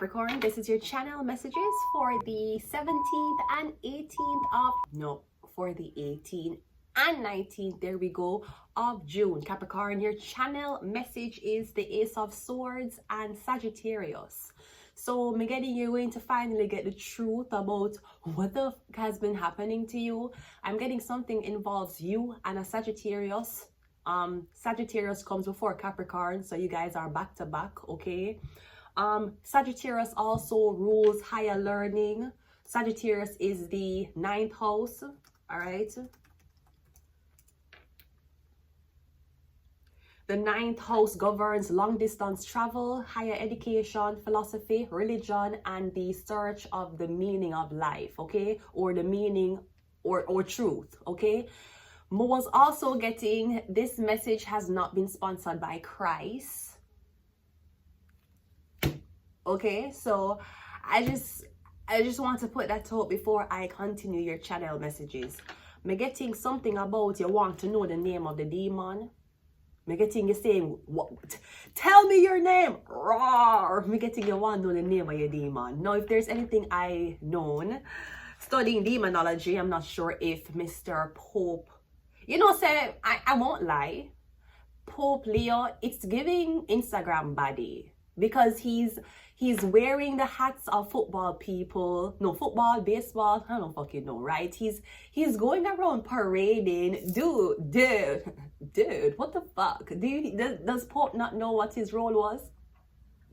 Capricorn, this is your channel messages for the 17th and 18th of, no, for the 18th and 19th, there we go, of June. Capricorn, your channel message is the Ace of Swords and Sagittarius. So I'm getting you going to finally get the truth about what the fuck has been happening to you. I'm getting something involves you and a Sagittarius. Sagittarius comes before Capricorn, so you guys are back to back, okay? Sagittarius also rules higher learning. Sagittarius is the 9th house, all right? The 9th house governs long distance travel, higher education, philosophy, religion, and the search of the meaning of life, okay? Or the meaning or truth, okay? Was also getting this message has not been sponsored by Christ. Okay, so I just want to put that out before I continue your channel messages. I'm getting something about you want to know the name of the demon. I'm getting you saying, what? Tell me your name. Roar. I'm getting you want to know the name of your demon. Now, if there's anything I known studying demonology, I'm not sure if Mr. Pope, you know, say I won't lie. Pope Leo, it's giving Instagram body because he's wearing the hats of football people. No, football, baseball, I don't fucking know, right? He's going around parading. Dude, what the fuck? Does Pope not know what his role was?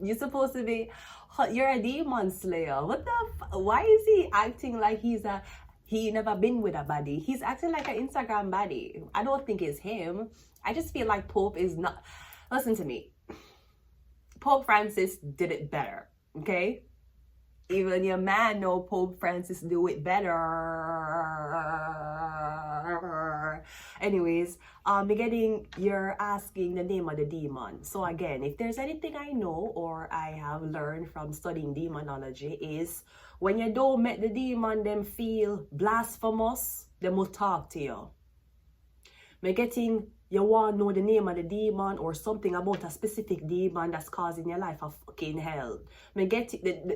You're supposed to be, you're a demon slayer. What the why is he acting like he never been with a body? He's acting like an Instagram body. I don't think it's him. I just feel like Pope is not, listen to me. Pope Francis did it better, okay? Even your man know Pope Francis do it better. Anyways, you're asking the name of the demon. So again, if there's anything I know or I have learned from studying demonology is when you don't make the demon them feel blasphemous, they will talk to you. You want to know the name of the demon or something about a specific demon that's causing your life a fucking hell.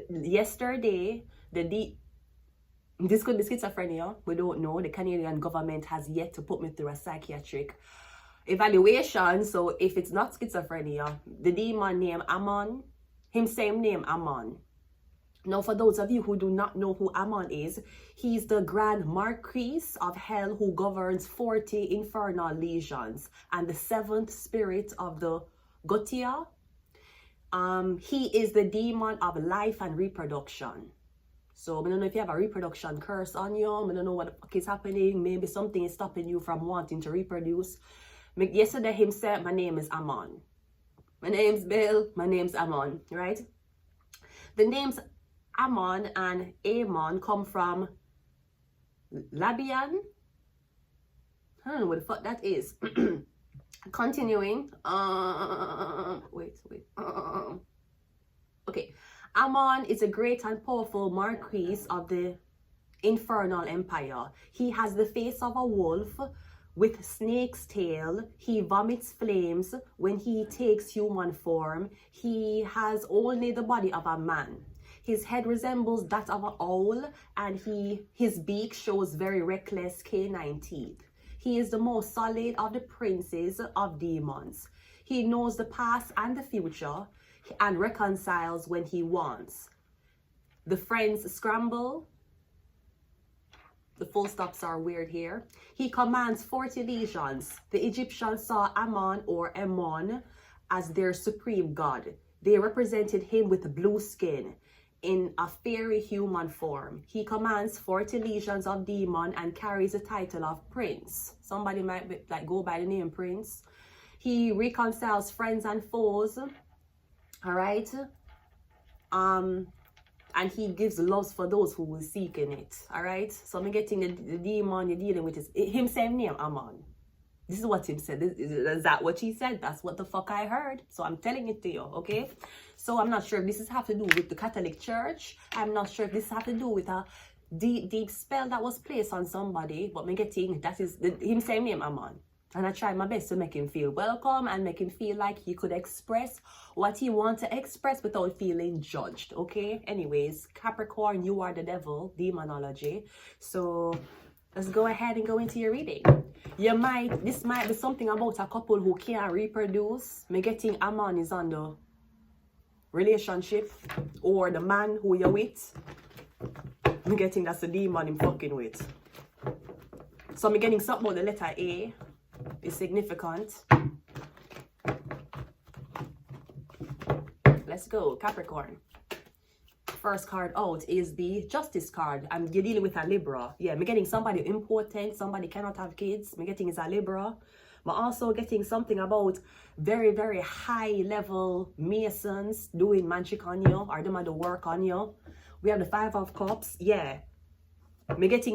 Yesterday, this could be schizophrenia. We don't know. The Canadian government has yet to put me through a psychiatric evaluation. So if it's not schizophrenia, the demon named Ammon, him same name Ammon. Now, for those of you who do not know who Ammon is, he's the Grand Marquis of Hell who governs 40 infernal legions and the 7th spirit of the Gotia. He is the demon of life and reproduction. So, I don't know if you have a reproduction curse on you. I don't know what the fuck is happening. Maybe something is stopping you from wanting to reproduce. Yesterday, him said, my name is Ammon. My name's Bill. My name's Ammon, right? The names Ammon and Amon come from Labian. I don't know what the fuck that is. Continuing. Okay. Ammon is a great and powerful marquis of the infernal empire. He has the face of a wolf with snake's tail. He vomits flames when he takes human form. He has only the body of a man. His head resembles that of an owl, and his beak shows very reckless canine teeth. He is the most solid of the princes of demons. He knows the past and the future, and reconciles when he wants. The friends scramble. The full stops are weird here. He commands 40 legions. The Egyptians saw Ammon or Ammon as their supreme god. They represented him with blue skin in a fairy human form. He commands 40 legions of demon and carries the title of prince. Somebody might be, go by the name prince. He reconciles friends and foes. All right. And he gives loves for those who will seek in it. All right. So I'm getting the demon you're dealing with is him same name, Ammon. This is what him said. Is that what he said? That's what the fuck I heard. So I'm telling it to you, okay? So I'm not sure if this have to do with the Catholic Church. I'm not sure if this have to do with a deep spell that was placed on somebody. But I'm getting that is him same name, Ammon. And I try my best to make him feel welcome and make him feel like he could express what he wants to express without feeling judged, okay? Anyways, Capricorn, you are the devil, demonology. So let's go ahead and go into your reading. This might be something about a couple who can't reproduce. Me getting a man is on the relationship, or the man who you're with. Me getting that's the demon I'm fucking with. So me getting something about the letter A. Is significant. Let's go, Capricorn. First card out is the Justice card. You're dealing with a Libra. Yeah, I'm getting somebody important. Somebody cannot have kids. I'm getting is a Libra. I'm also getting something about very, very high level Masons doing magic on you, or them do work on you. We have the Five of Cups. Yeah. I'm getting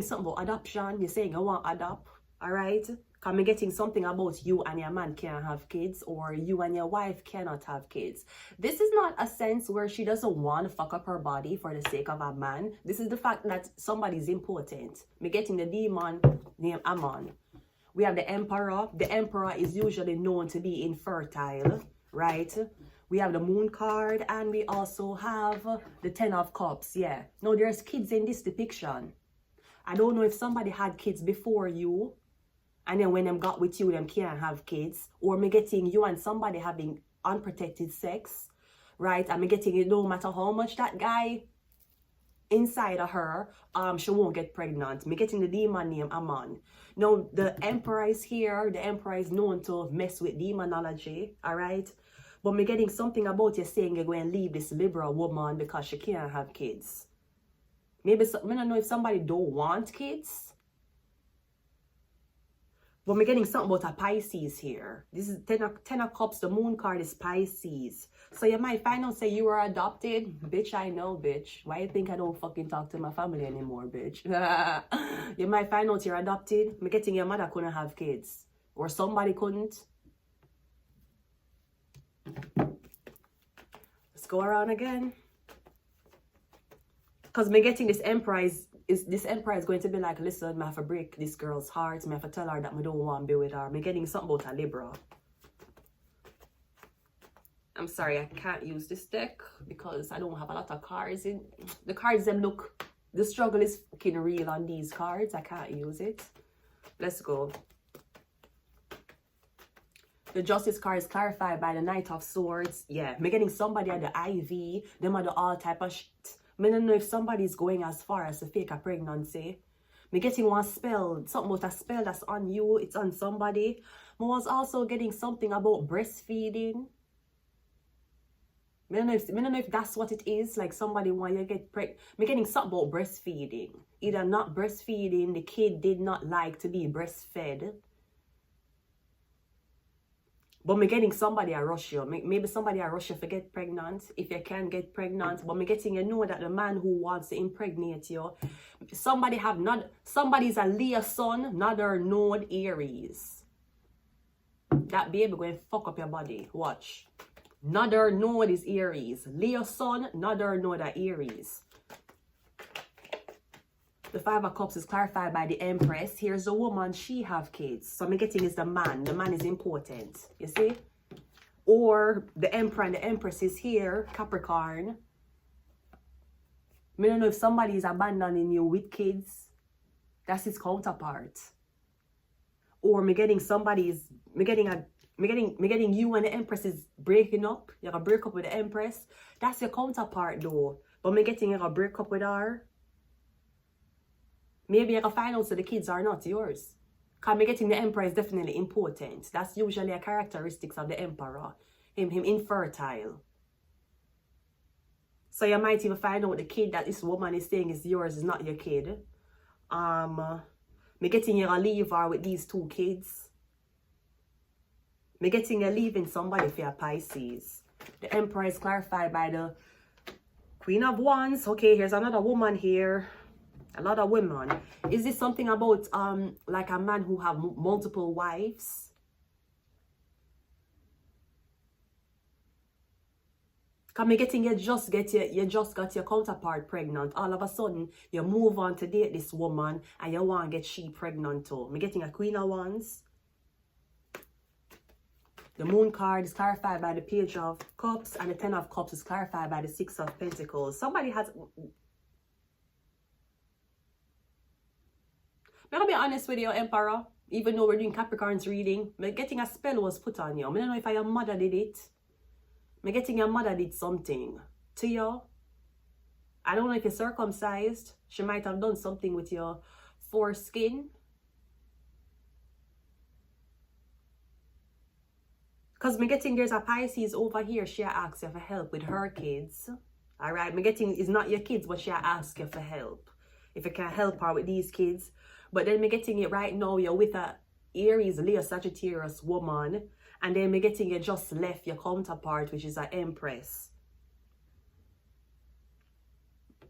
something about adoption. You're saying I want adopt. Alright? I'm getting something about you and your man can't have kids, or you and your wife cannot have kids. This is not a sense where she doesn't want to fuck up her body for the sake of a man. This is the fact that somebody's important. I'm getting the demon named Ammon. We have the Emperor. The Emperor is usually known to be infertile, right? We have the Moon card, and we also have the Ten of Cups. Yeah. Now, there's kids in this depiction. I don't know if somebody had kids before you, and then when them got with you, them can't have kids. Or me getting you and somebody having unprotected sex, right? And me getting it, no matter how much that guy inside of her, she won't get pregnant. Me getting the demon named Ammon. Now, the Emperor is here. The Emperor is known to mess with demonology, all right? But me getting something about you saying you're going to leave this Libra woman because she can't have kids. Maybe, I don't know if somebody don't want kids. But we're getting something about a Pisces here. This is Ten of Cups. The Moon card is Pisces. So you might find out say you were adopted. Bitch, I know, bitch. Why you think I don't fucking talk to my family anymore, bitch? You might find out you're adopted. I'm getting your mother couldn't have kids. Or somebody couldn't. Let's go around again. Because me getting this Emperor this Emperor is going to be like, listen, I have to break this girl's heart. I have to tell her that I don't want to be with her. Me getting something about a Libra. I'm sorry, I can't use this deck because I don't have a lot of cards in. The cards them look, the struggle is fucking real on these cards. I can't use it. Let's go. The Justice card is clarified by the Knight of Swords. Yeah, me getting somebody at the IV. Them are the all type of shit. I don't know if somebody's going as far as to fake a pregnancy. Me getting one spell, something about a spell that's on you, it's on somebody. I was also getting something about breastfeeding. I don't know if that's what it is, like somebody want you to get pregnant. Me getting something about breastfeeding. Either not breastfeeding, the kid did not like to be breastfed. But me getting somebody a rush you. Maybe somebody a rush you to get pregnant. If you can get pregnant. But me getting you know that the man who wants to impregnate you. Somebody's a Leo sun, another node Aries. That baby going to fuck up your body. Watch. Another node is Aries. Leo sun, another node are Aries. The Five of Cups is clarified by the Empress. Here's the woman, she have kids. So I'm getting is the man. The man is important. You see? Or the Emperor and the Empress is here, Capricorn. I don't know if somebody is abandoning you with kids. That's his counterpart. Or me getting you and the Empress is breaking up. You're gonna break up with the Empress. That's your counterpart though. But me getting you're gonna break up with her. Maybe you can find out so the kids are not yours. Because me getting the Emperor is definitely important. That's usually a characteristics of the Emperor. Him infertile. So you might even find out the kid that this woman is saying is yours is not your kid. Me getting you to leave her with these two kids. Me getting you leaving somebody for your Pisces. The Emperor is clarified by the Queen of Wands. Okay, here's another woman here. A lot of women. Is this something about like a man who have multiple wives? Cause me getting you just got your counterpart pregnant. All of a sudden, you move on to date this woman and you want to get she pregnant too. Me getting a Queen of Wands. The Moon card is clarified by the Page of Cups, and the Ten of Cups is clarified by the Six of Pentacles. Somebody has... I'm gonna be honest with you, Emperor. Even though we're doing Capricorn's reading, me getting a spell was put on you. I don't know if your mother did it. Me getting your mother did something to you. I don't know if you're circumcised. She might have done something with your foreskin. Because me getting there's a Pisces over here. She asks you for help with her kids. Alright, me getting is not your kids, but she asks you for help. If you can help her with these kids. But then me getting it right now, you're with a Aries, Leo, Sagittarius woman. And then me getting you just left your counterpart, which is an Empress.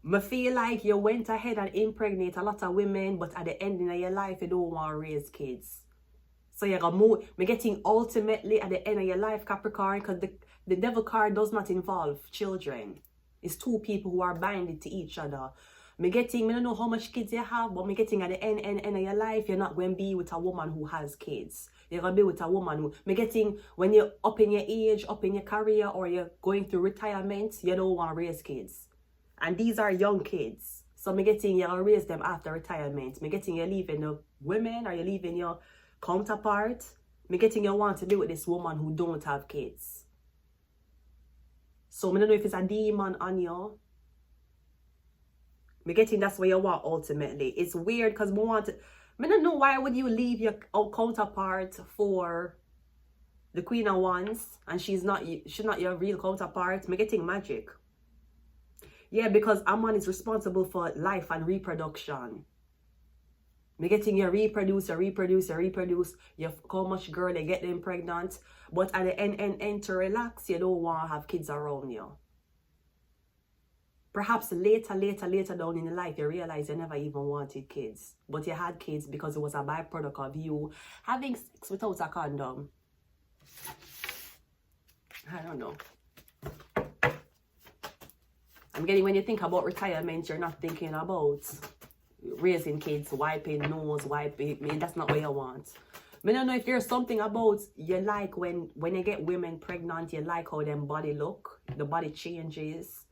Me feel like you went ahead and impregnate a lot of women, but at the ending of your life, you don't want to raise kids. So you're gonna move. Me getting ultimately at the end of your life, Capricorn, because the Devil card does not involve children. It's two people who are binded to each other. Me don't know how much kids you have, but me getting at the end of your life, you're not going to be with a woman who has kids. You're going to be with a woman who, me getting, when you're up in your age, up in your career, or you're going through retirement, you don't want to raise kids. And these are young kids. So me getting, you're going to raise them after retirement. Me getting, you're leaving the women, or you're leaving your counterpart. Me getting, you want to be with this woman who don't have kids. So me don't know if it's a demon on you. Me getting that's what you want ultimately. It's weird because me want to, me don't know why would you leave your counterpart for the Queen of Wands and she's not your real counterpart. Me getting magic. Yeah, because a man is responsible for life and reproduction. Me getting you reproduce. You how much girl they get them pregnant, but at the end to relax, you don't want to have kids around you. Perhaps later down in your life, you realize you never even wanted kids. But you had kids because it was a byproduct of you having sex without a condom. I don't know. I'm getting, when you think about retirement, you're not thinking about raising kids, wiping nose, wiping. I mean, that's not what you want. I don't know if there's something about you like when you get women pregnant, you like how them body look. The body changes.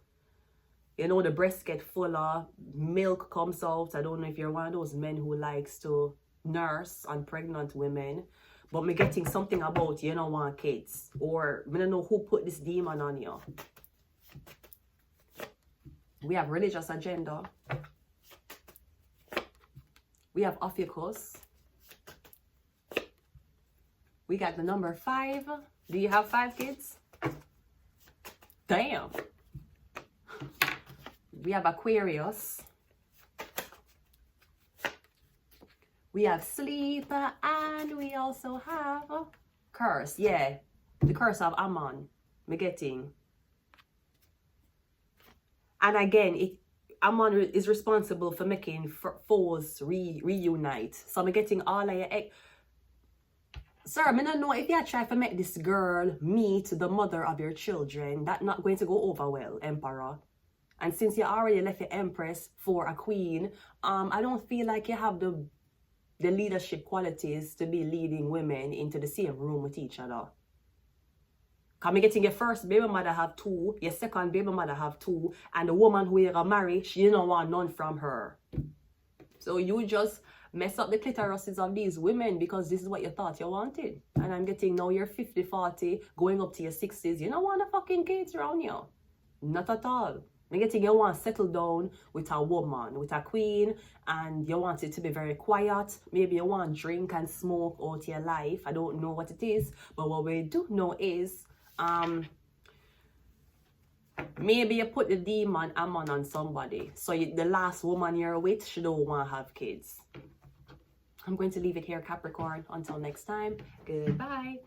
You know, the breasts get fuller, milk comes out. I don't know if you're one of those men who likes to nurse on pregnant women. But me getting something about you don't want kids. Or I don't know who put this demon on you. We have religious agenda. We have Ophiuchus. We got the number 5. Do you have 5 kids? Damn. We have Aquarius. We have sleep, and we also have curse. Yeah, the curse of Ammon. Me getting. And again, Ammon is responsible for making foes reunite. So I'm getting all of your Sir, I don't know if you try to make this girl meet the mother of your children. That's not going to go over well, Emperor. And since you already left your Empress for a Queen, I don't feel like you have the leadership qualities to be leading women into the same room with each other. Because getting your first baby mother have 2, your second baby mother have 2, and the woman who you're going to marry, she don't want none from her. So you just mess up the clitorises of these women because this is what you thought you wanted. And I'm getting now you're 50, 40, going up to your 60s. You don't want the fucking kids around you. Not at all. I'm getting you want to settle down with a woman, with a queen, and you want it to be very quiet. Maybe you want drink and smoke out your life. I don't know what it is, but what we do know is maybe you put the demon Ammon on somebody. So the last woman you're with, she don't want to have kids. I'm going to leave it here, Capricorn. Until next time, goodbye.